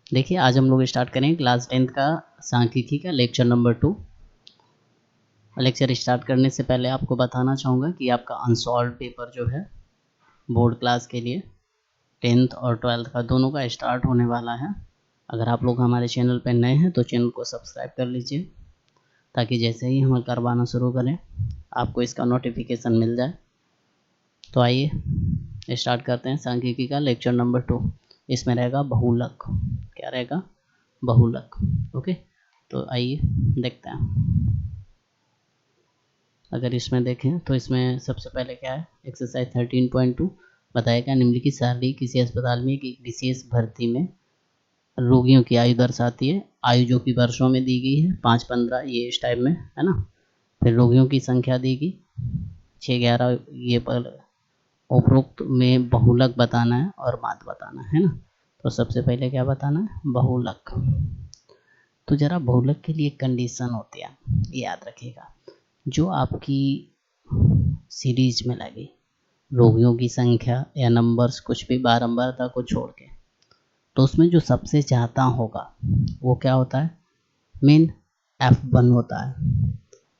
देखिए आज हम लोग स्टार्ट करेंगे क्लास 10th का सांख्यिकी का लेक्चर नंबर 2। लेक्चर स्टार्ट करने से पहले आपको बताना चाहूँगा कि आपका अनसॉल्व पेपर जो है बोर्ड क्लास के लिए 10th और 12th का दोनों का स्टार्ट होने वाला है। अगर आप लोग हमारे चैनल पर नए हैं तो चैनल को सब्सक्राइब कर लीजिए ताकि जैसे ही हम करवाना शुरू करें आपको इसका नोटिफिकेशन मिल जाए। तो आइए स्टार्ट करते हैं सांख्यिकी का लेक्चर नंबर 2। इसमें रहेगा बहुलक। क्या रहेगा? बहुलक। ओके, तो आइए देखते हैं। अगर इसमें देखें तो इसमें सबसे पहले क्या है, एक्सरसाइज 13.2 बताएगा निम्नलिखित सारणी किसी अस्पताल में एक विशेष भर्ती में रोगियों की आयु दर्शाती है। आयु जो कि वर्षों में दी गई है 5-15, ये इस टाइप में है ना। फिर रोगियों की संख्या दी गई 6-11, ये पर उपरोक्त में बहुलक बताना है और मात बताना है ना। तो सबसे पहले क्या बताना है? बहुलक। तो जरा बहुलक के लिए कंडीशन होती है, ये याद रखिएगा। जो आपकी सीरीज में लगे रोगियों की संख्या या नंबर्स कुछ भी बारंबारता को छोड़ के, तो उसमें जो सबसे ज़्यादा होगा वो क्या होता है? मेन F1 होता है।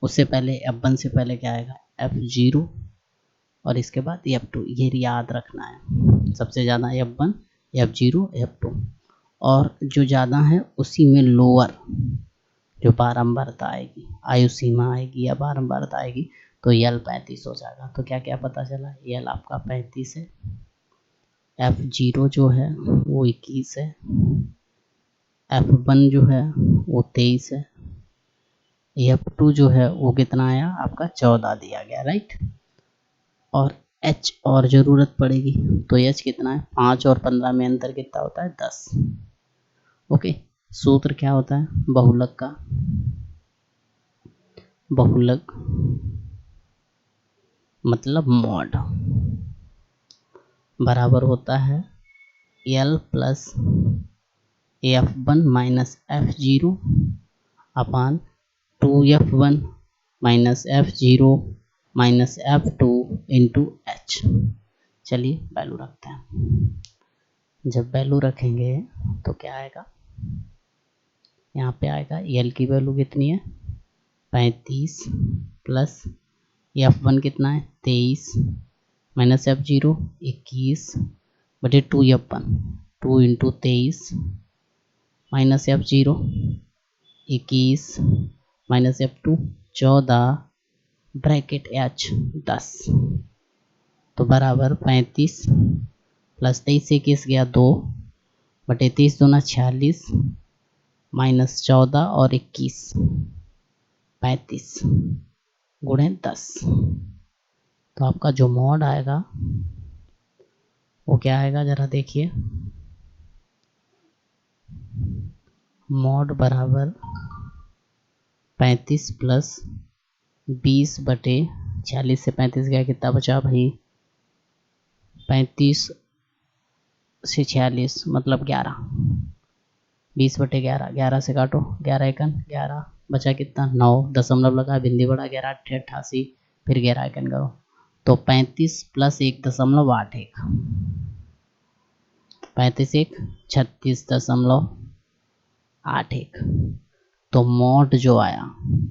उससे पहले F1 से पहले क्या आएगा? F0 और इसके बाद F2। ये याद रखना है। सबसे ज़्यादा F1, F0, F2 और जो ज़्यादा है उसी में लोअर जो बारंबारता आएगी, आयु सीमा आएगी या बारंबारता आएगी, तो L 35 हो जाएगा। तो क्या क्या पता चला? L आपका 35 है, F0 जो है वो 21 है, F1 जो है वो 23 है, F2 जो है वो कितना आया आपका? 14 दिया गया, राइट। और H और ज़रूरत पड़ेगी तो H कितना है? 5 और 15 में अंतर कितना होता है? 10। ओके, सूत्र क्या होता है बहुलक का? बहुलक मतलब मॉड बराबर होता है L plus F1 minus F0 अपान 2F1 minus F0 minus F2 into H। चलिए वैल्यू रखते हैं। जब वैल्यू रखेंगे तो क्या आएगा? यहाँ पे आएगा L की वैल्यू कितनी है? 35 प्लस F1 कितना है? 23 माइनस F0 21 बटे 2F1, 2 into 23 minus F0 21 minus F2 14 bracket H 10। तो बराबर 35 प्लस 23 से 21 गया 2 बटे 23 दूना 46 माइनस 14 और 21 35 गुणे 10। तो आपका जो मॉड आएगा वो क्या आएगा? जरा देखिए, मॉड बराबर 35 प्लस 20 बटे 46 से 35 गया, कितना बचा भाई? 35 से 46 मतलब 11, 20 बटे 11, 11 से काटो, 11 एकन 11 बचा कितना? 9, दशमलव लगा, बिंदी बढ़ा 11 88, फिर 11 एकन करो तो 35 प्लस 1.81, 35 1 36.81। तो मॉड जो आया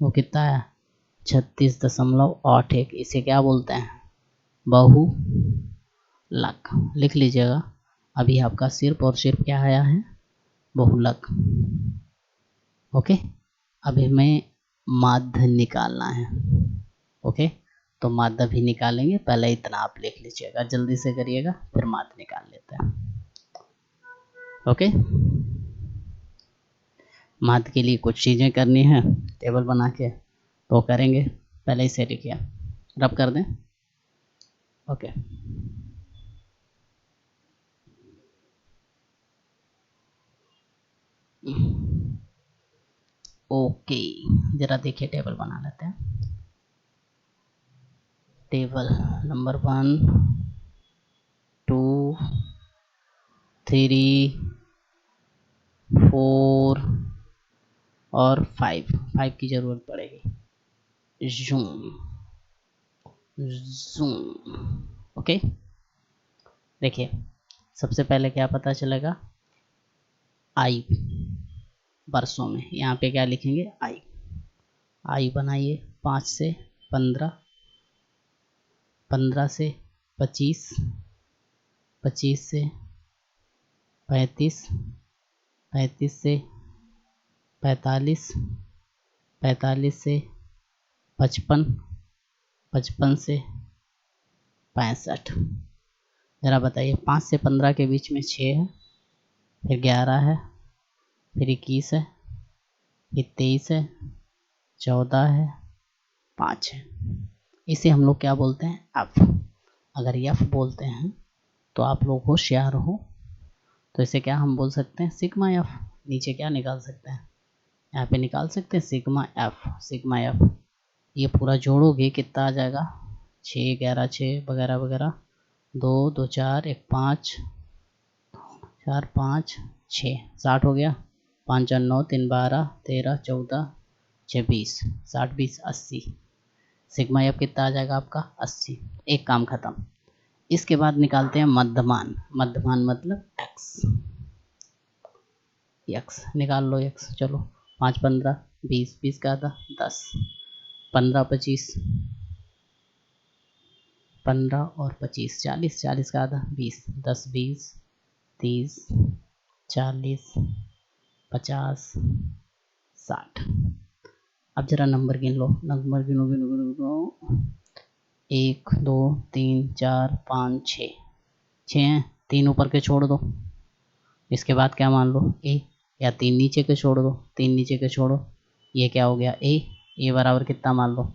वो कितना है? 36.81। इसे क्या बोलते हैं? बहुलक। लिख लीजिएगा। अभी आपका सिर्फ और सिर्फ क्या आया है? बहुलक। ओके, अभी हमें माध्य निकालना है। ओके, तो माध्य भी निकालेंगे, पहले इतना आप लिख लीजिएगा, जल्दी से करिएगा, फिर माध्य निकाल लेते हैं। ओके, माध्य के लिए कुछ चीज़ें करनी है टेबल बना के, तो करेंगे। पहले इसे लिखिए, रब कर दें। ओके, ओके, जरा देखिए टेबल बना लेते हैं। टेबल नंबर 1 2 3 4 और 5 की ज़रूरत पड़ेगी। Zoom zoom. ओके, देखिए सबसे पहले क्या पता चलेगा? आई वर्षों में, यहाँ पे क्या लिखेंगे आई। आई बनाइए 5 से 15, 15 से 25, 25 से 35, 35 से 45, 45 से 55, 55 से 65। ज़रा बताइए 5 से 15 के बीच में 6 है, फिर 11 है, फिर 21 है, फिर 23 है, 14 है, 5 है। इसे हम लोग क्या बोलते हैं एफ। अगर एफ बोलते हैं तो आप लोग होशियार हो, तो इसे क्या हम बोल सकते हैं सिग्मा एफ। नीचे क्या निकाल सकते हैं, यहाँ पे निकाल सकते हैं सिग्मा एफ। सिग्मा एफ ये पूरा जोड़ोगे कितना आ जाएगा, 6 11 6 वगैरह वगैरह, 2 2 4 1 5 4 5 6 60 हो गया, 5 4 9 3 12 13 14 6 20, 60 20 80। सिग्मा एफ कितना आ जाएगा आपका 80। एक काम खत्म। इसके बाद निकालते हैं मध्यमान। मध्यमान मतलब एक्स। एक्स निकाल लो एक्स। चलो 5 15 20, 20 का आधा 10, 15 25, 15 और 25 40, 40 का आधा 20, 10 20 30 40 50 60। अब जरा नंबर गिन लो, नंबर गिनो गिनो गिनो गिनो। 1 2 3 4 5 6, 6 हैं, 3 ऊपर के छोड़ दो। इसके बाद क्या मान लो ए, या 3 नीचे के छोड़ दो, 3 नीचे के छोड़ो, ये क्या हो गया ए बराबर कितना मान लो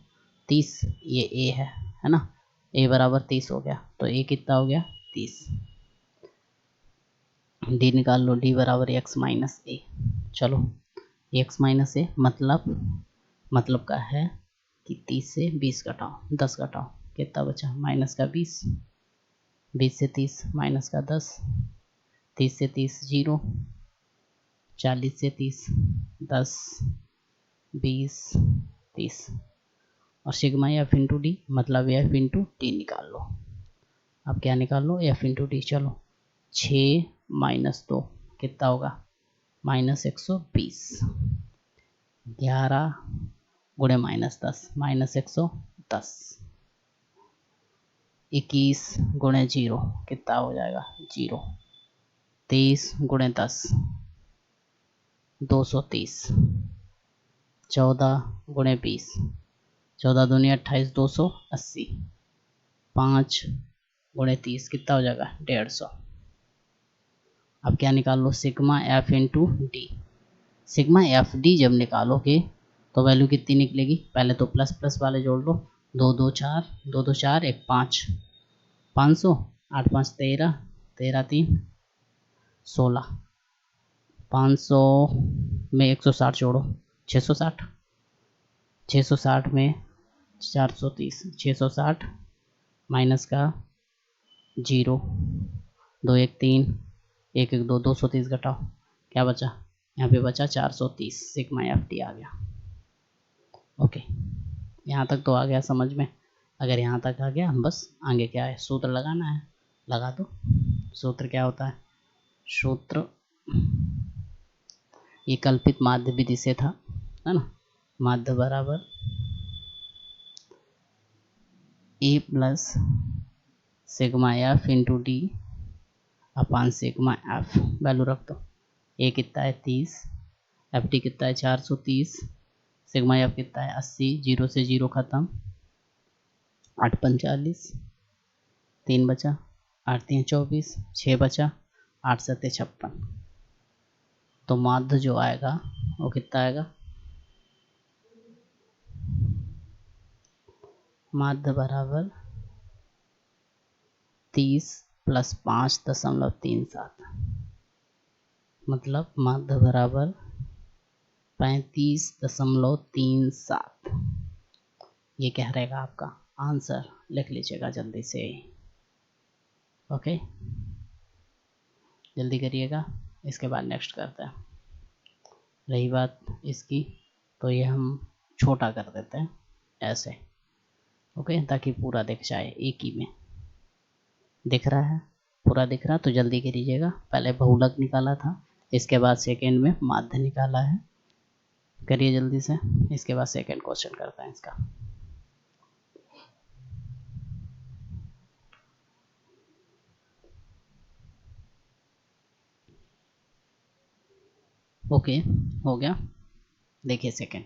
30, ये ए है ना, ए बराबर 30 हो गया, तो ए कितना हो गया 30। डी निकाल लो, डी बराबर एक्स माइनस ए। चलो एक्स माइनस ए मतलब का है कि 30 से 20 घटाओ, 10 घटाओ, कितना बचा माइनस का 20, 20 से 30 माइनस का 10, 30 से 30 0, 40 से 30 10 20 30, और सिग्मा एफ इंटू डी मतलब एफ इंटू डी निकाल लो। अब क्या निकाल लो एफ इंटू डी। चलो 6 माइनस 2 कितना होगा माइनस 120, 11 गुणे माइनस 10 माइनस 110, 21 गुणे 0 कितना हो जाएगा 0, 23 गुणे 10 230, 14 गुणे 20, 14 दूनी 28 280, 5 गुणे 30 कितना हो जाएगा 150। अब क्या निकाल लो sigma F into D. Sigma F D जब निकालोगे तो वैल्यू कितनी निकलेगी, पहले तो प्लस प्लस वाले जोड़ लो, 2 2 4 2 2 4 1 5, 500 8 5 13 13 3 16, 500 में 160 जोड़ो 660, 660 में 430, 660 माइनस का 0 2 1 3 1 1 2 230 घटाओ, क्या बचा यहाँ पे बचा 430। सिग्मा एफ डी आ गया। ओके यहाँ तक तो आ गया समझ में। अगर यहाँ तक आ गया बस आगे क्या है सूत्र लगाना है, लगा दो। सूत्र क्या होता है, सूत्र ये कल्पित माध्य विधि से था, है ना। माध्य बराबर A plus sigma F into D upon sigma F. Value रख दो, ए कितना है 30, एफ डी कितना है 430, सिग्मा एफ कितना है 80, 0 से 0 खत्म, 8 45 3 बचा, 8 3 24 6 बचा, 8 7 56। तो माध्य जो आएगा वो कितना आएगा, माध्य बराबर 30 प्लस 5.37, मतलब माध्य बराबर 35.37। ये क्या रहेगा आपका आंसर, लिख लीजिएगा जल्दी से। ओके जल्दी करिएगा, इसके बाद नेक्स्ट करते हैं। रही बात इसकी तो ये हम छोटा कर देते हैं ऐसे, ओके, ताकि पूरा दिख जाए एक ही में। दिख रहा है पूरा दिख रहा, तो जल्दी करिएगा। पहले बहुलक निकाला था इसके बाद सेकेंड में माध्य निकाला है। करिए जल्दी से, इसके बाद सेकेंड क्वेश्चन करते हैं इसका। ओके, हो गया। देखिए सेकेंड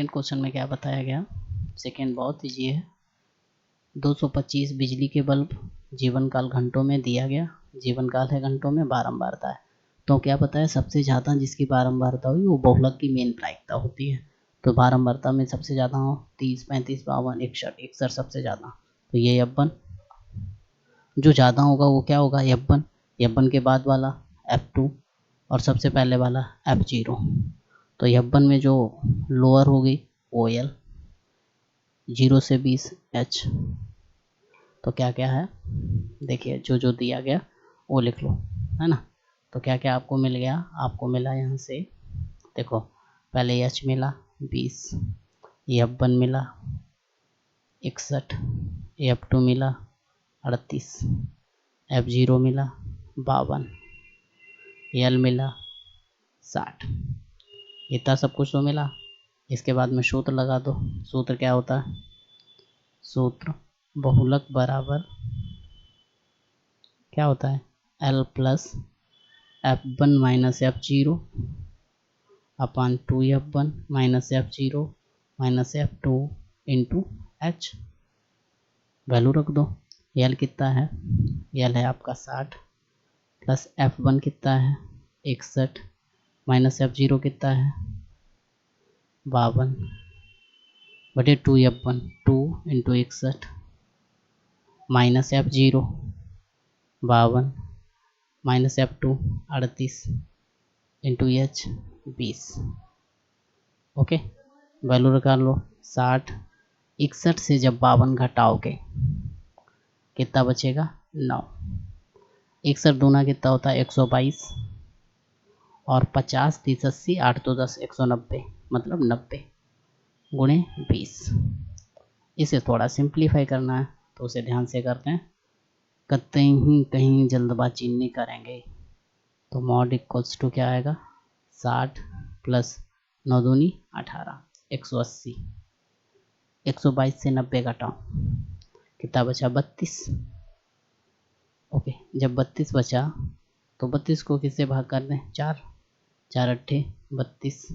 क्वेश्चन में क्या बताया गया। सेकेंड बहुत ईजी है। 225 बिजली के बल्ब जीवन काल घंटों में दिया गया। जीवन काल है घंटों में, बारंबारता है। तो क्या पता है सबसे ज़्यादा जिसकी बारंबारता हुई वो बहुलक की मेन प्रायिकता होती है। तो बारंबारता में सबसे ज़्यादा हो 30, 35, 52, 61, 61 सबसे ज़्यादा। तो ये F1 जो ज़्यादा होगा वो क्या होगा, F1। F1 के बाद वाला F2 और सबसे पहले वाला F0। तो F1 में जो लोअर हो गई वो L, 0 से 20 H। तो क्या क्या है देखिए, जो जो दिया गया वो लिख लो, है ना। तो क्या क्या आपको मिल गया, आपको मिला यहाँ से देखो, पहले H मिला 20, F1 मिला 61, F2 मिला 38, F0 मिला 52, L मिला 60। इतना सब कुछ तो मिला। इसके बाद में सूत्र लगा दो। सूत्र क्या होता है, सूत्र बहुलक बराबर क्या होता है, L plus F1 minus F0 अपान 2F1 minus F0 minus F2 into H। Value रख दो। L कितना है, L है आपका 60 प्लस F1 कितना है 61 माइनस F0 कितना है 52 बटे 2F1, 2 into 61 minus F0 52 minus F2 38 into H 20। Okay, value निकाल लो। 60, 61 से जब 52 घटाओगे कितना बचेगा 9। 61 दूना कितना होता है 122 और 50 30 80 8 तो 10 190 मतलब 90 गुणे 20। इसे थोड़ा सिंप्लीफाई करना है तो उसे ध्यान से करते हैं, कहीं कहीं जल्दबाजी नहीं करेंगे। तो मॉड इक्वल्स टू क्या आएगा 60 प्लस 9 दूनी 18 180। 122 से 90 घटाओ कितना बचा 32। ओके, जब 32 बचा तो 32 को किससे भाग कर दें 4, 4 अट्ठे 32,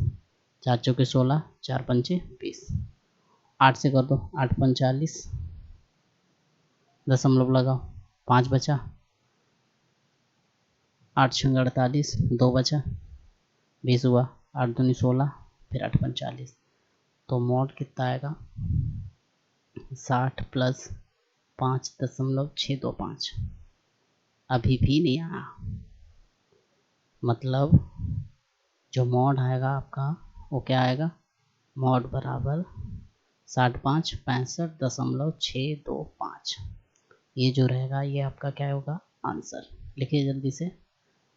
4 चौके 16, 4 पंचे 20। 8 से कर दो 8 पंच 40, दशमलव लगाओ 5 बचा, 8 छंग 48, 2 बचा 20 हुआ, 8 दूनी 16 फिर 8 पंच 40। तो मॉड कितना आएगा 60 प्लस 5.625। अभी भी नहीं आया, मतलब जो मॉड आएगा आपका वो क्या आएगा, मॉड बराबर 65 65.625। ये जो रहेगा ये आपका क्या होगा आंसर। लिखिए जल्दी से,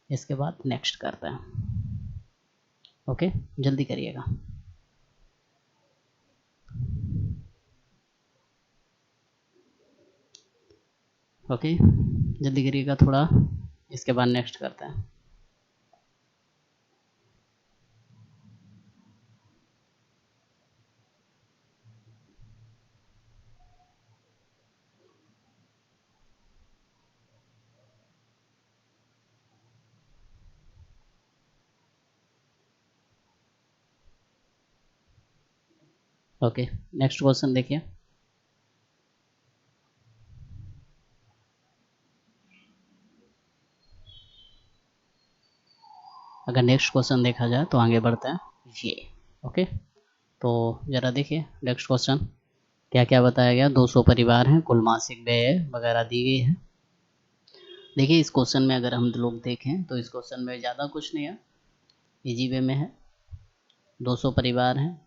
इसके बाद नेक्स्ट करते हैं। ओके, जल्दी करिएगा। ओके, जल्दी करिएगा थोड़ा, इसके बाद नेक्स्ट करते हैं। ओके, नेक्स्ट क्वेश्चन देखिए। अगर नेक्स्ट क्वेश्चन देखा जाए तो आगे बढ़ते हैं ये। ओके, तो ज़रा देखिए नेक्स्ट क्वेश्चन क्या क्या बताया गया। 200 परिवार हैं, कुल मासिक व्यय वगैरह दी गई है। देखिए इस क्वेश्चन में अगर हम लोग देखें तो इस क्वेश्चन में ज़्यादा कुछ नहीं है, इजी वे में है। 200 परिवार हैं,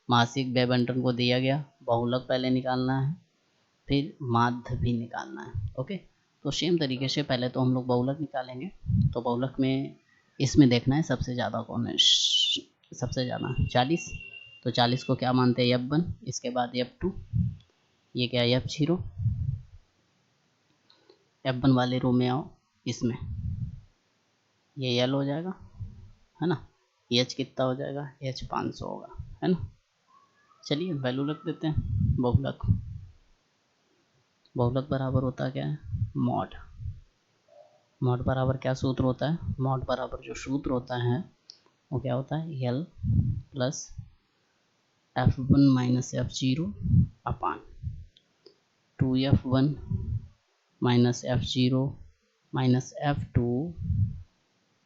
मासिक व्यय बंटन को दिया गया, बहुलक पहले निकालना है, फिर माध्य भी निकालना है। ओके, तो सेम तरीके से पहले तो हम लोग बहुलक निकालेंगे। तो बहुलक में इसमें देखना है सबसे ज़्यादा कौन है, सबसे ज़्यादा 40। तो 40 को क्या मानते हैं F1, इसके बाद F2, ये क्या है F0। F1 वाले रो में आओ, इसमें ये यल हो जाएगा, है ना। एच कितना हो जाएगा, एच 500 होगा, है ना। चलिए वैल्यू रख देते हैं। बहुलक, बहुलक बराबर होता क्या है, मॉड। मॉड बराबर क्या सूत्र होता है, मॉड बराबर जो सूत्र होता है वो क्या होता है, यल प्लस F1 माइनस F0 अपान 2F1 minus F0 minus F2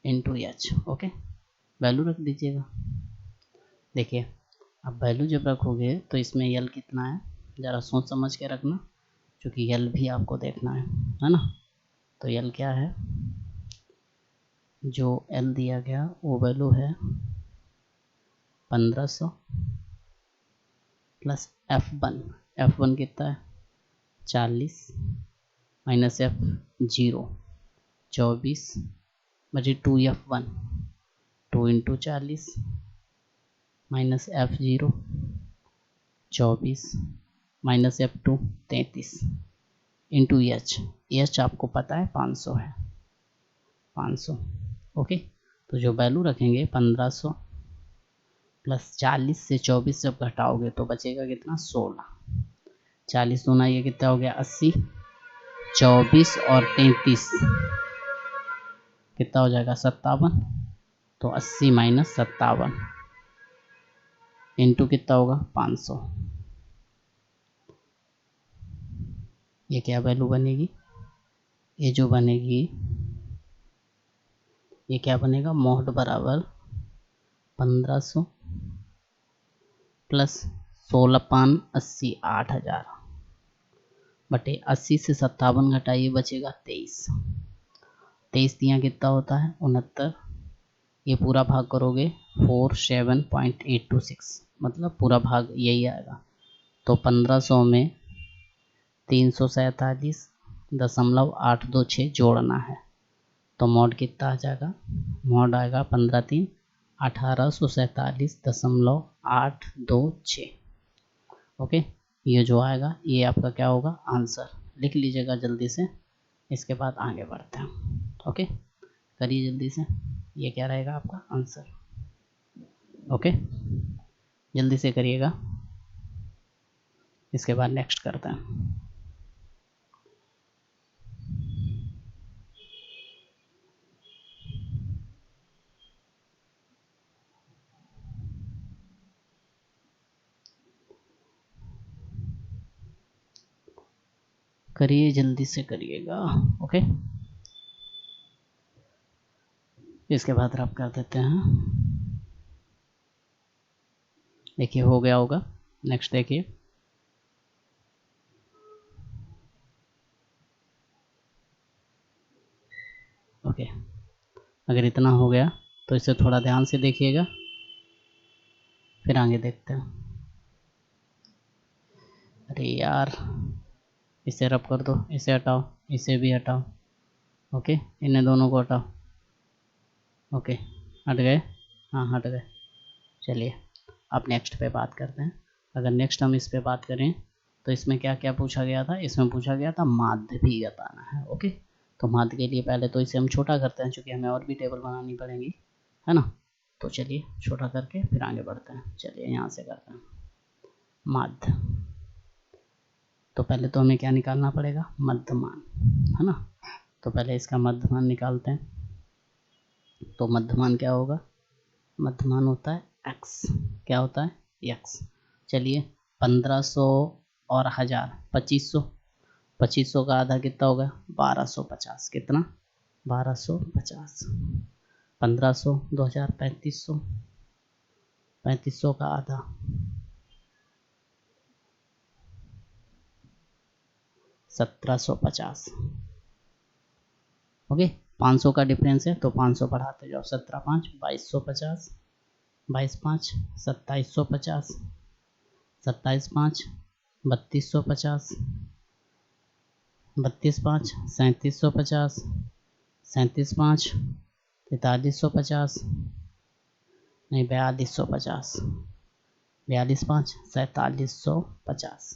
into H. Okay, value रख दीजिएगा। देखिए अब वैल्यू जब रखोगे तो इसमें यल कितना है, ज़रा सोच समझ के रखना, क्योंकि यल भी आपको देखना है ना। तो यल क्या है, जो एल दिया गया वो वैल्यू है 1500 प्लस F1, F1 कितना है 40 माइनस F0 24 बचे 2F1, 2 into 40 minus F0 24 minus F2 33 into H आपको पता है 500 है, 500। ओके, तो जो वैल्यू रखेंगे 1500 प्लस 40 से 24 जब घटाओगे तो बचेगा कितना 16। 40 दूना ये कितना हो गया 80, 24 और 33 कितना हो जाएगा 57। तो 80 माइनस 57 इंटू कितना होगा 500। ये क्या वैल्यू बनेगी, ये जो बनेगी ये क्या बनेगा, मोड बराबर 1500 प्लस 16 पान 80 8000 बटे 80 से 57 घटाइए बचेगा 23। 23 दिया कितना होता है 69। ये पूरा भाग करोगे 47.826, मतलब पूरा भाग यही आएगा। तो 1500 में 347.826 जोड़ना है, तो मॉड कितना आ जाएगा, मॉड आएगा 15 3 1847.826। ओके, ये जो आएगा ये आपका क्या होगा आंसर, लिख लीजिएगा जल्दी से, इसके बाद आगे बढ़ते हैं। ओके, करिए जल्दी से, ये क्या रहेगा आपका आंसर। ओके, जल्दी से करिएगा, इसके बाद नेक्स्ट करते हैं। करिए जल्दी से करिएगा। ओके, इसके बाद रब कर देते हैं। देखिए हो गया होगा, नेक्स्ट देखिए। ओके, अगर इतना हो गया तो इसे थोड़ा ध्यान से देखिएगा, फिर आगे देखते हैं। अरे यार, इसे रब कर दो, इसे हटाओ, इसे भी हटाओ। ओके, इन्हें दोनों को हटाओ। ओके, हट गए, हाँ हट गए। चलिए अब नेक्स्ट पे बात करते हैं। अगर नेक्स्ट हम इस पे बात करें तो इसमें क्या क्या पूछा गया था, इसमें पूछा गया था माध्य भी बताना है। ओके, तो माध्य के लिए पहले तो इसे हम छोटा करते हैं, क्योंकि हमें और भी टेबल बनानी पड़ेंगी, है ना। तो चलिए छोटा करके फिर आगे बढ़ते हैं। चलिए यहाँ से करते हैं माध्य। तो पहले तो हमें क्या निकालना पड़ेगा, मध्यमान, है ना। तो पहले इसका मध्यमान निकालते हैं। तो मध्यमान क्या होगा, मध्यमान होता है x, क्या होता है x। चलिए 1500 और 1000 2500, 2500 का आधा कितना होगा 1250, कितना 1250। 1500 2000 3500, 3500 का आधा 1750। ओके, 500 का डिफरेंस है तो 500 बढ़ाते जाओ, 17 5 2250, 22 5 2750, 27 5 3250, 32 5 3750, 37 5 4350, नहीं 4250, 42 5 4750।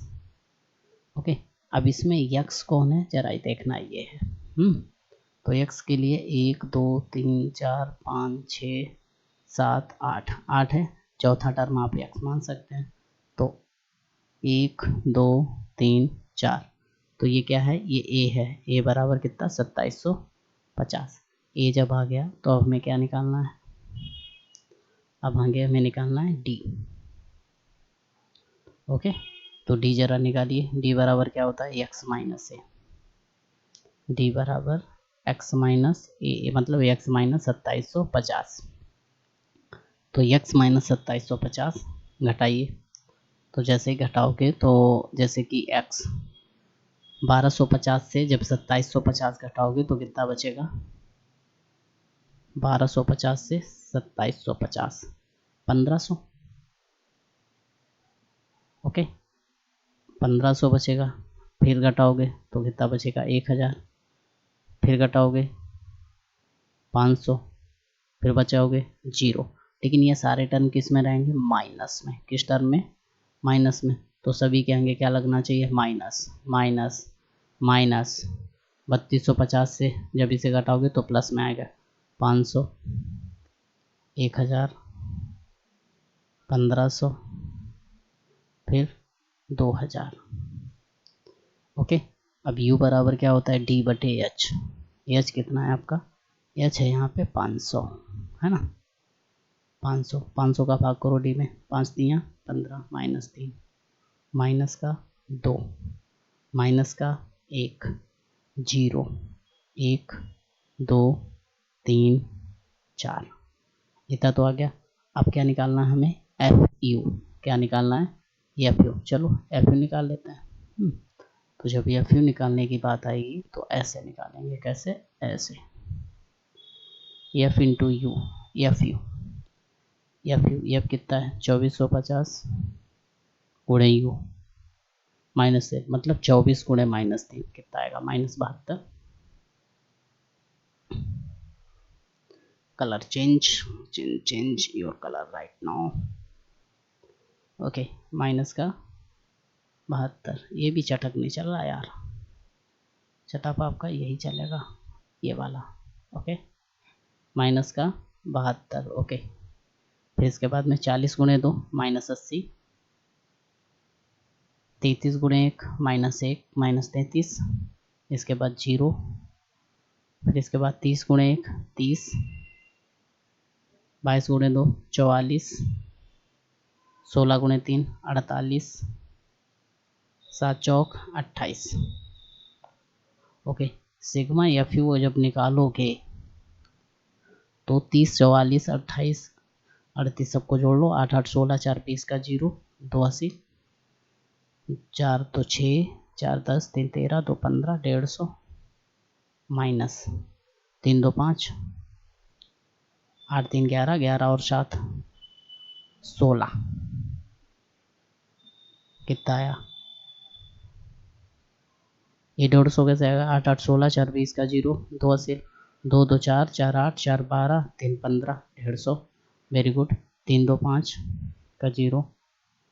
ओके, अब इसमें यक्स कौन है जरा देखना, ये है तो x के लिए 1 2 3 4 5 6 7 8 8 है, चौथा टर्म आप x मान सकते हैं। तो 1 2 3 4, तो ये क्या है, ये a है। a बराबर कितना, 2750। a जब आ गया तो अब हमें क्या निकालना है, अब आगे हमें निकालना है d। ओके, तो d जरा निकालिए। d बराबर क्या होता है, x माइनस ए। d बराबर x माइनस ए, मतलब x माइनस 2750। तो x माइनस 2750 घटाइए। तो जैसे ही घटाओगे तो जैसे कि x 1250 से जब 2750 घटाओगे तो कितना बचेगा, 1250 से 2750 1500। ओके, 1500 बचेगा। फिर घटाओगे तो कितना बचेगा, 1000। फिर घटाओगे 500, फिर बचाओगे 0। लेकिन ये सारे टर्म किस में रहेंगे, माइनस में। किस टर्म में, माइनस में। तो सभी के आगे क्या लगना चाहिए, माइनस माइनस माइनस। 3250 से जब इसे घटाओगे तो प्लस में आएगा, 500, 1000, 1500, फिर 2000। ओके, अब u बराबर क्या होता है, d बटे h। h कितना है आपका, h है यहाँ पे 500, है ना। 500, 500 का भाग करो d में, 5 तियाँ 15, माइनस 3, माइनस का 2, माइनस का 1, 0, 1 2 3 4, इतना तो आ गया। अब क्या निकालना है हमें, एफ यू। क्या निकालना है, एफ यू। चलो एफ यू निकाल लेते हैं। तो जब एफ यू निकालने की बात आएगी तो ऐसे निकालेंगे, कैसे, ऐसे, F into you, F you. F you, F कितना है, 2450 गुणे यू माइनस से, मतलब 24 गुणे माइनस 3 कितना आएगा, -72। Colour change your colour right now. Okay, minus का 72। ये भी चटक नहीं चल रहा यार, चटप आपका यही चलेगा, ये वाला। ओके, माइनस का 72। ओके, फिर इसके बाद में 40 गुणे 2 -80, 33 गुणे 1 -1 -33, इसके बाद 0, फिर इसके बाद 30 गुणे 1 30, 22 गुणे 2 44, 16 गुणे 3 48, 7 चौक 28। ओके, सिग्मा एफ यू जब निकालोगे तो 30 44 28 38 सबको जोड़ लो, 8 8 16 4 20 का 0, 2 80, 4 तो 6 4 10 3 13 2 15 150, माइनस 3 2 5 8 3 11 11 और 7 16, कितना आया, ये 150 कैसे आएगा, 8 8 16 4 20 का 0, 2 80, 2 2 4 4 8 4 12 3 15 150। वेरी गुड, 3 2 5 का 0,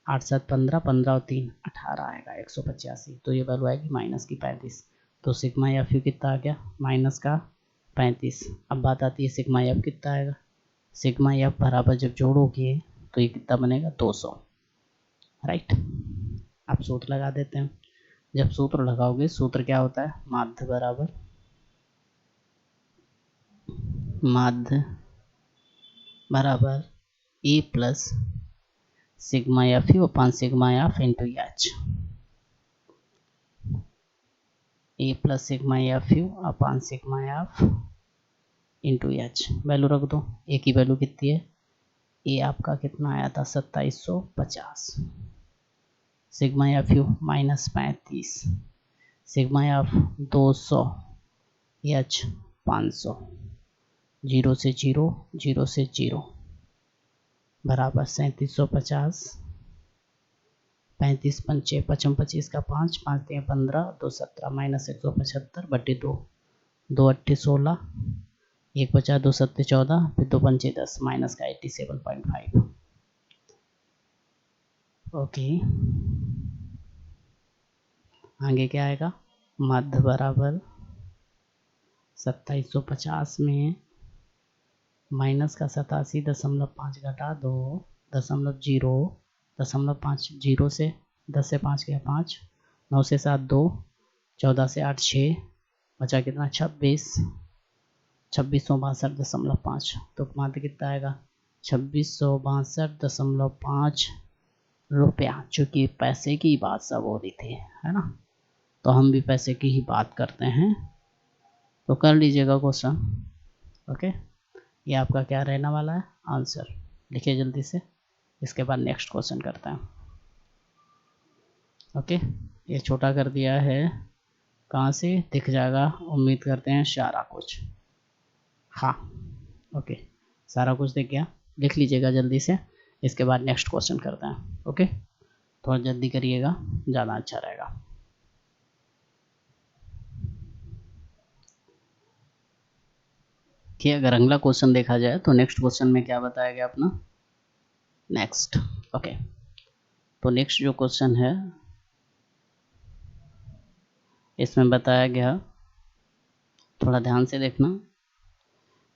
8 7 15 15 और 3 18 आएगा 185। तो ये वैल्यू आएगी माइनस की 35। तो सिग्मा एफ यू कितना आ गया, माइनस का 35। अब बात आती है सिग्मा एफ कितना आएगा। सिग्मा एफ बराबर जब जोड़ोगे तो ये कितना बनेगा, 200। राइट, आप सूत्र लगा देते हैं। जब सूत्र लगाओगे, सूत्र क्या होता है, माध्य बराबर A plus sigma F U upon sigma F into H. A plus sigma F U upon sigma F into H. Value रख दो, ए की वैल्यू कितनी है, ए आपका कितना आया था, 2750। Sigma F you -35, sigma F 200, H 500, 0 से 0 0 से 0 बराबर 3750, 35 पंचे 55 25 का 5 5 3 15 2 17 माइनस 175 बटे 2, 2 8 16, 1 बचा 2 7 14, फिर 2 पंचे 10 माइनस का 87.5। ओके, आगे क्या आएगा, मध्य बराबर 2750 में माइनस का 87.5 घटा 2 0 5 जीरो से 10 से 5 गया 5, 9 से 7 2, 14 से 8 6, बचा कितना 2662.5। तो मात्र कितना आएगा 2662.5 रुपया, चूँकि पैसे की बात सब हो रही थी, है ना, तो हम भी पैसे की ही बात करते हैं, तो कर लीजिएगा क्वेश्चन। ओके, ये आपका क्या रहने वाला है आंसर, लिखिए जल्दी से। इसके बाद नेक्स्ट क्वेश्चन करते हैं। ओके, ये छोटा कर दिया है, कहाँ से दिख जाएगा, उम्मीद करते हैं सारा कुछ, हाँ ओके सारा कुछ दिख गया, लिख लीजिएगा जल्दी से। इसके बाद नेक्स्ट क्वेश्चन करते हैं। ओके, थोड़ा जल्दी करिएगा, ज़्यादा अच्छा रहेगा। कि अगर अगला क्वेश्चन देखा जाए तो नेक्स्ट क्वेश्चन में क्या बताया गया अपना, नेक्स्ट। ओके, तो नेक्स्ट जो क्वेश्चन है इसमें बताया गया, थोड़ा ध्यान से देखना,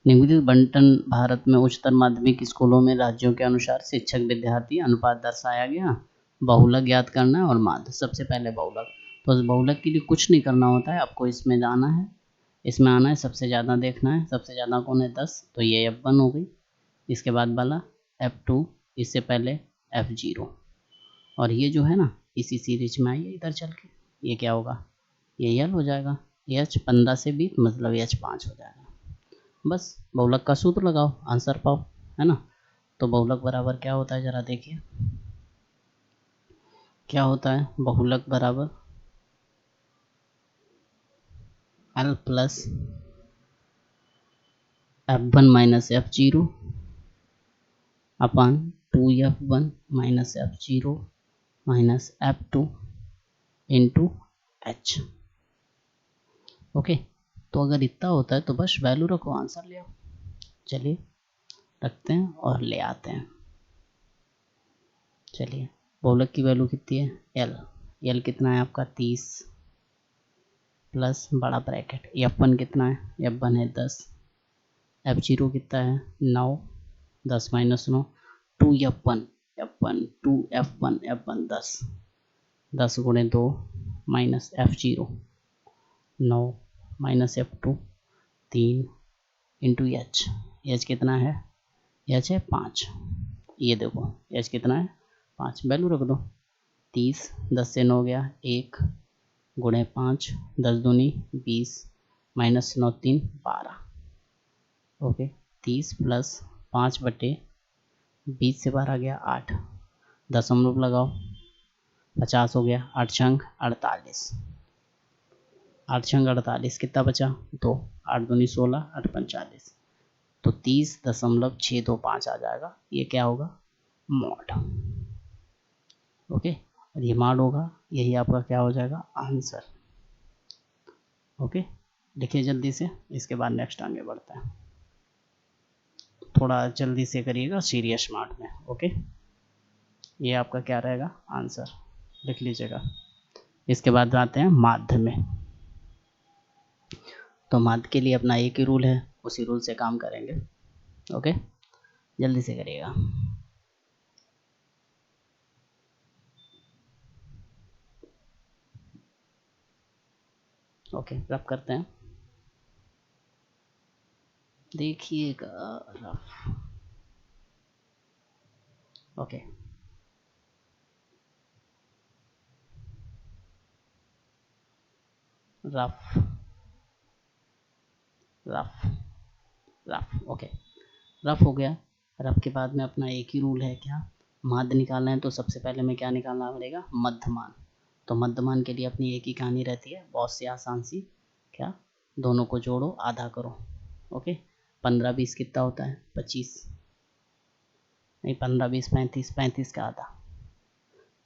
निम्नलिखित बंटन भारत में उच्चतर माध्यमिक स्कूलों में राज्यों के अनुसार शिक्षक विद्यार्थी अनुपात दर्शाया गया। बहुलक ज्ञात करना है और माध्य। सबसे पहले बहुलक, तो इस बहुलक के लिए कुछ नहीं करना होता है, आपको इसमें जाना है, इसमें आना है, सबसे ज़्यादा देखना है, सबसे ज़्यादा कौन है 10, तो ये F1 हो गई। इसके बाद वाला F2, इससे पहले F0, और ये जो है ना इसी सीरीज में आइए इधर चल के, ये क्या होगा, ये L हो जाएगा, H 15 से 20 मतलब H5 हो जाएगा। बस बहुलक का सूत्र लगाओ, आंसर पाओ, है ना। तो बहुलक बराबर क्या होता है जरा देखिए, क्या होता है बहुलक बराबर L plus F1 minus F0 अपन 2F1 minus F0 minus F2 into H। Okay, तो अगर इतना होता है तो बस वैल्यू रखो, आंसर ले आओ। चलिए रखते हैं और ले आते हैं। चलिए, बहुलक की वैल्यू कितनी है L कितना है आपका 30 प्लस बड़ा ब्रैकेट F1 कितना है, F1 है 10, F0 कितना है 9, 10 माइनस 9, 2F1 F1 10 गुणे 2 minus F0 9 minus F2 3 into H कितना है, H है 5, ये देखो H कितना है 5, वैल्यू रख दो 30, 10 से 9 गया 1 गुणे 5, 10 दूनी 20 माइनस 9 3 12। ओके, 30 प्लस 5 बटे 20 से 12 गया 8, दशमलव लगाओ 50 हो गया, 8 छंग 48, 8 छंग 48 कितना बचा 2, 8 दूनी 16 8 45, तो 30.625 आ जाएगा, ये क्या होगा मॉड। ओके, और ये मॉड होगा, यही आपका क्या हो जाएगा आंसर। ओके, लिखिए जल्दी से, इसके बाद नेक्स्ट आगे बढ़ते हैं, थोड़ा जल्दी से करिएगा सीरियस मोड में। ओके, ये आपका क्या रहेगा आंसर, लिख लीजिएगा। इसके बाद आते हैं माध्य में, तो माध्य के लिए अपना एक ही रूल है, उसी रूल से काम करेंगे। ओके, जल्दी से करिएगा। ओके, रफ करते हैं, देखिएगा rough. Okay, rough rough rough. Okay, rough हो गया। रफ के बाद में अपना एक ही रूल है, क्या माध्य निकालना है, तो सबसे पहले में क्या निकालना पड़ेगा मध्यमान। तो मध्यमान के लिए अपनी एक ही कहानी रहती है, बहुत सी आसान सी, क्या दोनों को जोड़ो आधा करो। ओके, 15 20 कितना होता है 25, नहीं 15 20 35, 35 का आधा,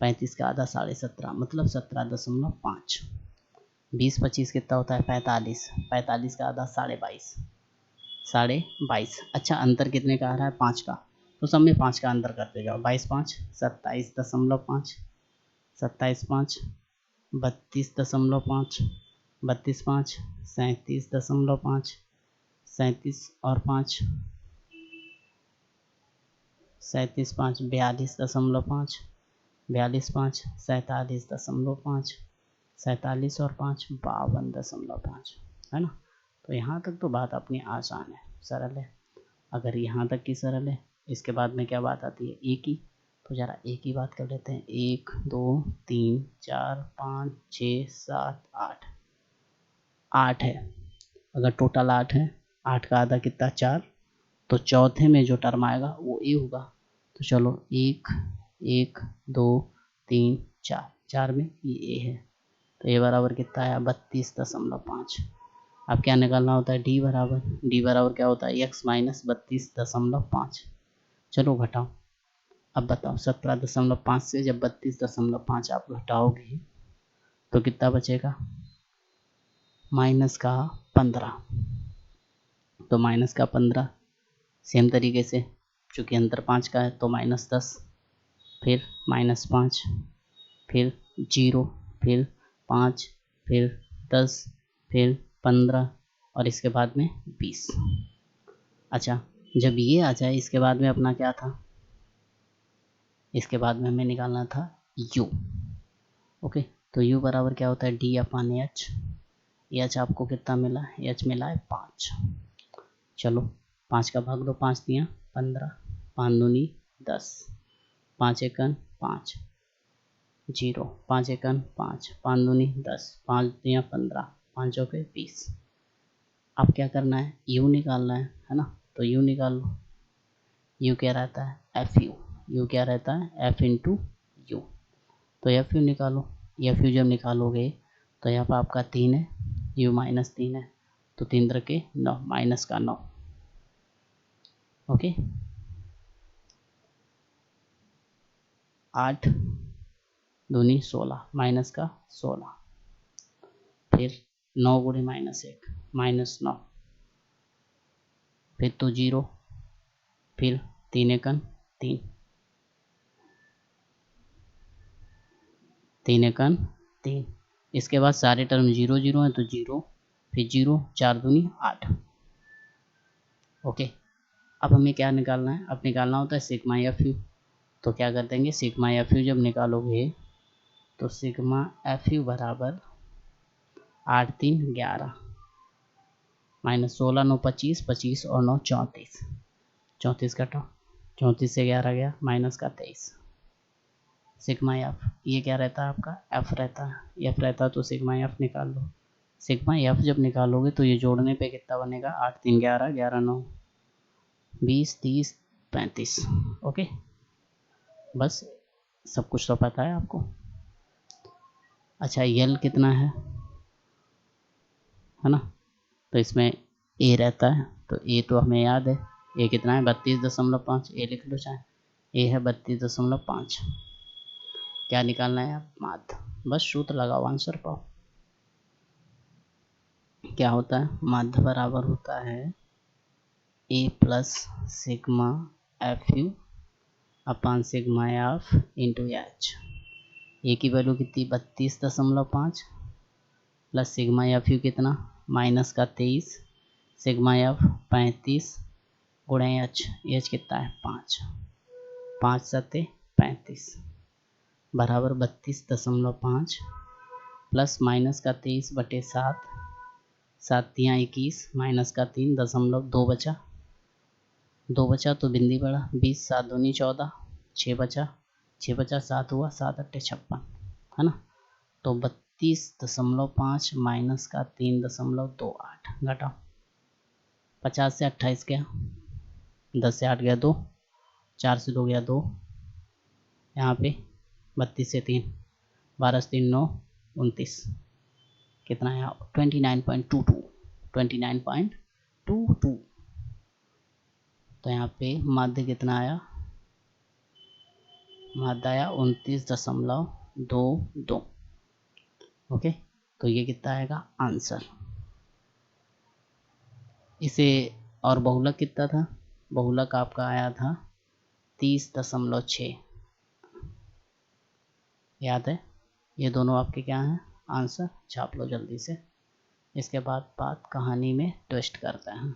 35 का आधा 17.5 मतलब 17.5, 20 25 कितना होता है 45, 45 का आधा 22.5, 22.5। अच्छा, अंतर कितने का आ रहा है 5 का, तो सब में 5 का अंतर करते जाओ, 22 5 27.5, 27.5 32.5 32 5 37.5, 37 और 5 37 5 42.5, 42 5 47.5, 47 और 5 52.5, है ना। तो यहाँ तक तो बात अपनी आसान है, सरल है। अगर यहाँ तक की सरल है, इसके बाद में क्या बात आती है, ए की। तो ज़रा ए की बात कर लेते हैं। 1 2 3 4 5 6 7 8, 8 है। अगर टोटल 8 है, 8 का आधा कितना, 4, तो चौथे में जो टर्म आएगा वो ए होगा। तो चलो 1 1 2 3 4, 4 में ये ए है। तो ए बराबर कितना आया, 32.5। अब क्या निकालना होता है, डी बराबर क्या होता है, x माइनस 32.5। चलो घटाओ। अब बताओ 17.5 से जब 32.5 आप घटाओगे तो कितना बचेगा, माइनस का 15। तो माइनस का 15 सेम तरीके से, चूँकि अंतर 5 का है तो -10, फिर -5, फिर 0, फिर 5, फिर 10, फिर 15 और इसके बाद में 20। अच्छा, जब ये आ जाए इसके बाद में अपना क्या था, इसके बाद में हमें निकालना था u। ओके, तो u बराबर क्या होता है, d/h। h आपको कितना मिला, h मिला है 5। चलो 5 का भाग दो, 5 दिया 15, 5 दूनी 10, 5 एकन 5, 0, 5 एकन 5, 5 दूनी 10, 5 दिया 15, 5 चौके 20। अब क्या करना है, u निकालना है ना। तो u निकाल लो। u क्या रहता है, fu। u क्या रहता है, f इंटू यू। तो fu निकालो। fu जब निकालोगे तो यहाँ पर आपका 3 है, u माइनस 3 है, तो 3 रखे 9, माइनस का 9। ओके, 8 दूनी 16, माइनस का 16, फिर 9 गुणे -1, -9, फिर तो 0, फिर 3 एकन 3, 3 एकन 3। इसके बाद सारे टर्म 0 0 हैं तो 0, फिर 0, 4 दूनी 8। ओके, अब हमें क्या निकालना है, अब निकालना होता है सिग्मा एफ यू। तो क्या कर देंगे, सिग्मा एफ यू जब निकालोगे तो सिग्मा एफ यू बराबर 8 3 11, -16 9 25, 25 और 9 34, 34 कटा, 34 से 11 गया, माइनस का 23। सिग्मा एफ ये क्या रहता है आपका, एफ रहता है, एफ रहता है तो सिग्मा एफ निकाल लो। सिग्मा एफ जब निकालोगे तो ये जोड़ने पे कितना बनेगा, 8 3 11, 11 9 20 30 35। ओके, बस सब कुछ तो पता है आपको। अच्छा, यल कितना है ना। तो इसमें ए रहता है, तो ए तो हमें याद है, ए कितना है 32.5। ए लिख लो चाहे, ए है 32.5। क्या निकालना है आप, माध्य। बस सूत्र लगाओ, आंसर पाओ। क्या होता है, माध्य बराबर होता है A plus sigma F U upon sigma F into H. A की वैल्यू कितनी, 32.5, प्लस सिग्मा एफ यू कितना, माइनस का 23, सिग्मा एफ 35 गुणे एच, एच कितना है 5, 5 सत्ते 35 बराबर 32.5 प्लस माइनस का 23/7, 7 तियाँ 21, माइनस का 3.2 बचा, 2 बचा तो बिंदी बढ़ा, 20 7 दूनी 14, 6 बचा, 6 बचा 7 हुआ, 7 अट्ठे 56, है ना। तो 32.5 माइनस का 3.28 घटाओ। 50 से 28 गया, 10 से 8 गया 2, 4 से 2 गया 2, यहाँ पे 32 से 3, 12 से 3 9 29, कितना है 29.22, 29.22। तो यहाँ पे माध्य कितना आया, माध्य आया 29.22। ओके, तो ये कितना आएगा आंसर। इसे और बहुलक कितना था, बहुलक आपका आया था 30.6। याद है, ये दोनों आपके क्या हैं आंसर, छाप लो जल्दी से। इसके बाद बात कहानी में ट्विस्ट करते हैं।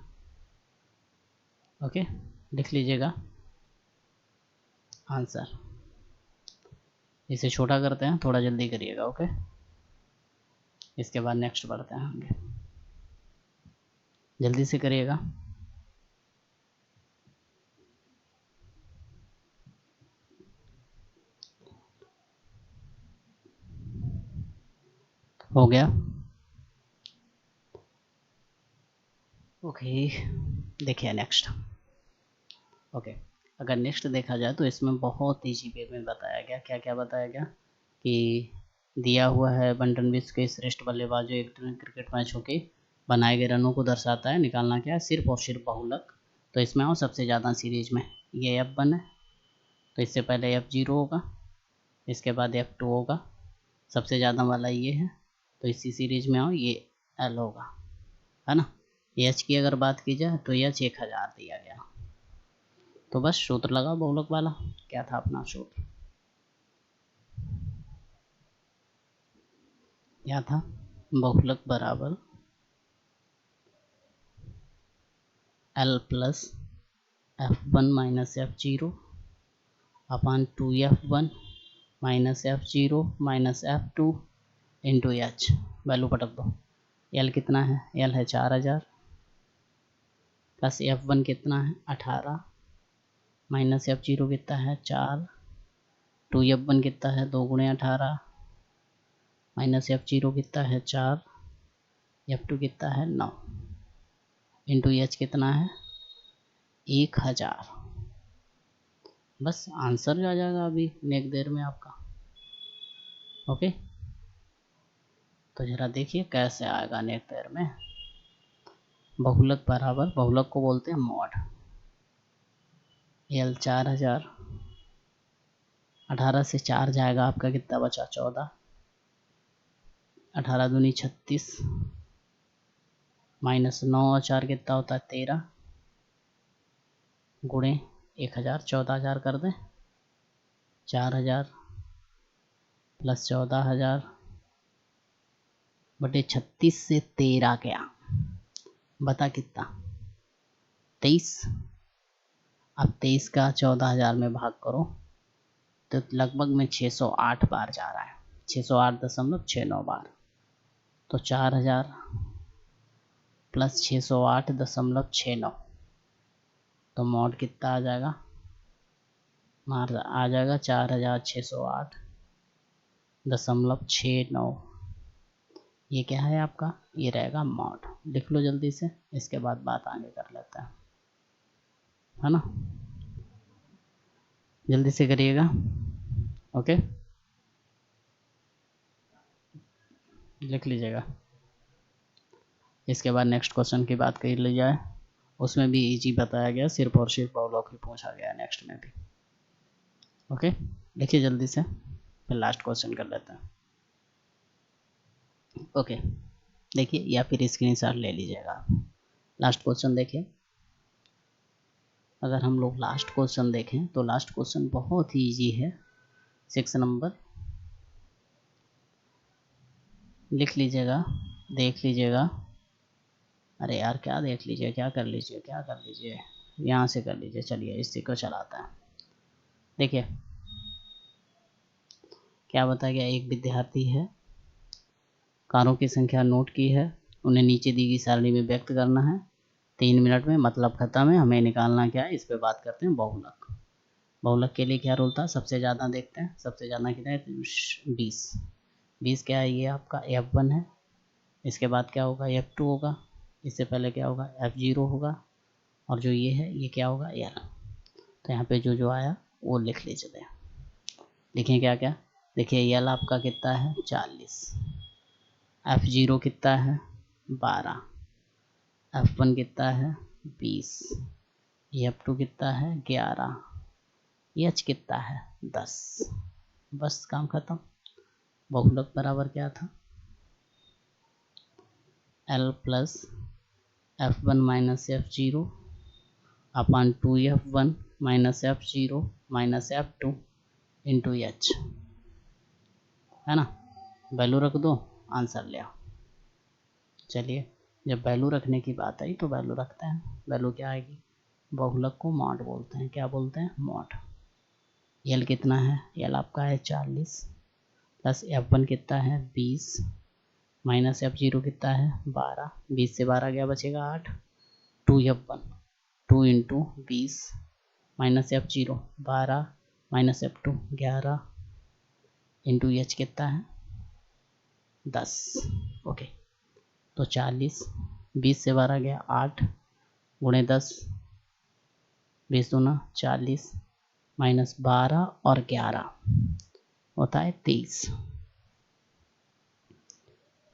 ओके, लिख लीजिएगा आंसर। इसे छोटा करते हैं, थोड़ा जल्दी करिएगा। ओके, इसके बाद नेक्स्ट बढ़ते हैं आगे, जल्दी से करिएगा। हो गया? ओके, देखिए नेक्स्ट। ओके, अगर नेक्स्ट देखा जाए तो इसमें बहुत इजी वे में बताया गया। क्या क्या बताया गया कि दिया हुआ है बंटन विश्व के श्रेष्ठ बल्लेबाज जो एक दिन क्रिकेट मैच होके बनाए गए रनों को दर्शाता है। निकालना क्या है? सिर्फ और सिर्फ बहुलक। तो इसमें आओ, सबसे ज़्यादा सीरीज में ये F1 है, तो इससे पहले F0 होगा, इसके बाद F2 होगा, सबसे ज़्यादा वाला ये है, तो इसी सीरीज में आओ ये L होगा, है ना। H की अगर बात की जाए तो H 1000 दिया गया। तो बस सूत्र लगा बहुलक वाला। क्या था अपना सूत्र? क्या था? बहुलक बराबर L plus F1 minus F0 अपान 2F1 minus F0 minus F2 into H। Value पटक दो। L कितना है? L है 4000 प्लस F1 कितना है? 18 माइनस F0 कितना है? 4। 2F1 कितना है? 2 गुणे 18 माइनस F0 कितना है? 4। F2 कितना है? 9 इंटू H कितना है? 1000। बस आंसर आ जाएगा अभी नेक देर में आपका। ओके, तो जरा देखिए कैसे आएगा नेक देर में। बहुलक बराबर, बहुलक को बोलते हैं मॉड। L 4000, 18 से 4 जाएगा आपका, कितना बचा? 14। 18 दूनी 36 माइनस 9 और 4 कितना होता है? 13 गुणे 1000, 14000 कर दें। 4000 प्लस 14000 बटे 36 से 13 गया, बता कितना? 23। अब 23 का 14000 में भाग करो तो लगभग में 608 बार जा रहा है, 608.69 बार। तो 4000 प्लस 608.69, तो मॉड कितना आ जाएगा? मार आ जाएगा 4608.69। ये क्या है आपका? ये रहेगा मॉड। लिख लो जल्दी से, इसके बाद बात आगे कर लेते हैं, है ना। जल्दी से करिएगा। ओके, लिख लीजिएगा। इसके बाद नेक्स्ट क्वेश्चन की बात कर ली जाए, उसमें भी इजी बताया गया, सिर्फ और सिर्फ बहुलक ही पूछा गया है नेक्स्ट में भी। ओके, देखिए जल्दी से, फिर लास्ट क्वेश्चन कर लेते हैं। ओके, देखिए या फिर स्क्रीनशॉट ले लीजिएगा। लास्ट क्वेश्चन देखिए। अगर हम लोग लास्ट क्वेश्चन देखें तो लास्ट क्वेश्चन बहुत ही इजी है। 6 नंबर लिख लीजिएगा, देख लीजिएगा। अरे यार क्या देख लीजिए, क्या कर लीजिए, क्या कर लीजिए, यहाँ से कर लीजिए। चलिए इसी को चलाता है। देखिए क्या बताया गया, एक विद्यार्थी है, कारों की संख्या नोट की है, उन्हें नीचे दी गई सारणी में व्यक्त करना है। 3 मिनट में मतलब खत्म है, हमें निकालना क्या है? इस पे बात करते हैं बहुलक। बहुलक के लिए क्या रूल था? सबसे ज़्यादा देखते हैं, सबसे ज़्यादा कितना है? 20। 20 क्या है? ये आपका F1 है, इसके बाद क्या होगा? F2 होगा, इससे पहले क्या होगा? F0 होगा, और जो ये है ये क्या होगा? L। तो यहाँ पे जो जो आया वो लिख लीजिए। देखिए क्या क्या, देखिए L आपका कितना है? 40। F0 कितना है? 12। F1 कितना है? 20। F2 कितना है? 11। H कितना है? 10। बस काम खत्म। बहुलक बराबर क्या था? L plus F1 minus F0 अपान 2F1 minus F0 minus F2 into H, है ना। वैल्यू रख दो, आंसर ले आओ। चलिए, जब वैल्यू रखने की बात आई तो वैल्यू रखते हैं। वैल्यू क्या आएगी? बहुलक को मॉड बोलते हैं। क्या बोलते हैं? मॉड। यल कितना है? यल आपका है 40 प्लस F1 कितना है? 20 माइनस F0 कितना है? 12। 20 से 12 क्या बचेगा? 8। 2F1 2 into 20 minus F0 12 minus F2 11 into H कितना है? 10। ओके, तो 40 20 से 12 गया 8 गुणे 10 20 दूना 40 माइनस 12 और 11 होता है 23।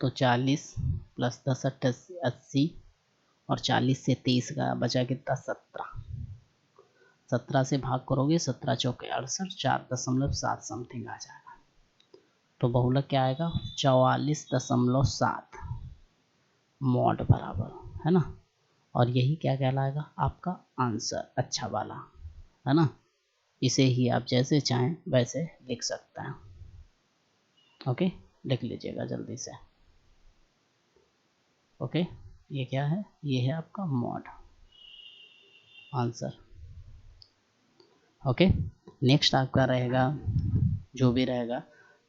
तो 40 प्लस 10 80 और 40 से 23 का बचा कितना? 17। 17 से भाग करोगे 17 चौके 68 4.7 समथिंग आ जाएगा। तो बहुलक क्या आएगा? 44.7 मॉड बराबर, है ना। और यही क्या कहलाएगा? आपका आंसर अच्छा वाला, है ना। इसे ही आप जैसे चाहें वैसे लिख सकते हैं। ओके, लिख लीजिएगा जल्दी से। ओके, ये क्या है? ये है आपका मॉड आंसर। ओके, नेक्स्ट आपका रहेगा, जो भी रहेगा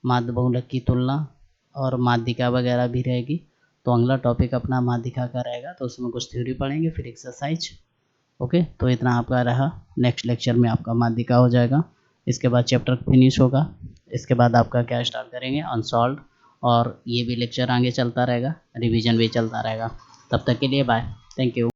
माध्य बहुलक की तुलना और माध्यिका वगैरह भी रहेगी। तो अगला टॉपिक अपना माध्यिका का रहेगा, तो उसमें कुछ थ्योरी पढ़ेंगे, फिर एक्सरसाइज। ओके, तो इतना आपका रहा। नेक्स्ट लेक्चर में आपका माध्यिका हो जाएगा, इसके बाद चैप्टर फिनिश होगा। इसके बाद आपका क्या स्टार्ट करेंगे? अनसॉल्व्ड। और ये भी लेक्चर आगे चलता रहेगा, रिवीजन भी चलता रहेगा। तब तक के लिए बाय, थैंक यू।